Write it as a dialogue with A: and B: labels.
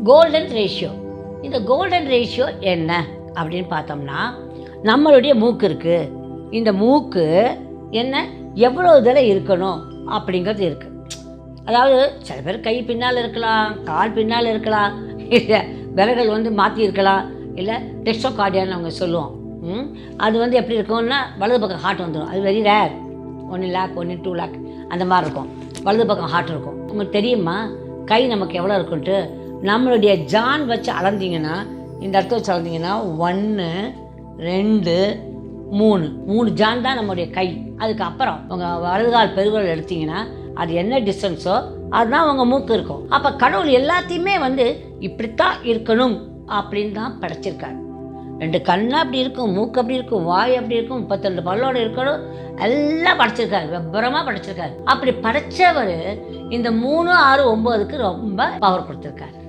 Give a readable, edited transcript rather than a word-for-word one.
A: Golden ratio. இந்த golden ratio என்ன அப்படின்னு பார்த்தோம்னா, நம்மளுடைய மூக்கு இருக்குது. இந்த மூக்கு என்ன எவ்வளோ இதில் இருக்கணும் அப்படிங்கிறது இருக்குது. அதாவது சில பேர் கை பின்னால் இருக்கலாம், கால் பின்னால் இருக்கலாம், இல்லை விரல்கள் வந்து மாற்றி இருக்கலாம், இல்லை டெஸ்டோகார்டியான்னு அவங்க சொல்லுவோம். அது வந்து எப்படி இருக்கும்னா வலது பக்கம் ஹார்ட் வந்துடும். அது வெரி ரேர். 1 lakh 1 2 lakh அந்த மாதிரி இருக்கும். வலது பக்கம் ஹார்ட் இருக்கும். உங்களுக்கு தெரியுமா கை நமக்கு எவ்வளோ இருக்குன்ட்டு? நம்மளுடைய ஜான் வச்சு அளந்தீங்கன்னா, இந்த இடத்த வச்சு அளந்தீங்கன்னா 1 2 3 ஜான் தான் நம்மளுடைய கை. அதுக்கப்புறம் உங்கள் வலதுகால் பெருவிரல் எடுத்தீங்கன்னா அது என்ன டிஸ்டன்ஸோ அதுதான் உங்கள் மூக்கு இருக்கும். அப்போ கடவுள் எல்லாத்தையுமே வந்து இப்படித்தான் இருக்கணும் அப்படின்னு தான் படைச்சிருக்காரு. 2 கண்ணு அப்படி இருக்கும், மூக்கு அப்படி இருக்கும், வாய் அப்படி இருக்கும், 32 பல்லோடு இருக்கணும், எல்லாம் படைச்சிருக்காரு. விபரமாக படைச்சிருக்காரு. அப்படி படைச்சவர் இந்த 3 6 9க்கு ரொம்ப பவர் கொடுத்துருக்காரு.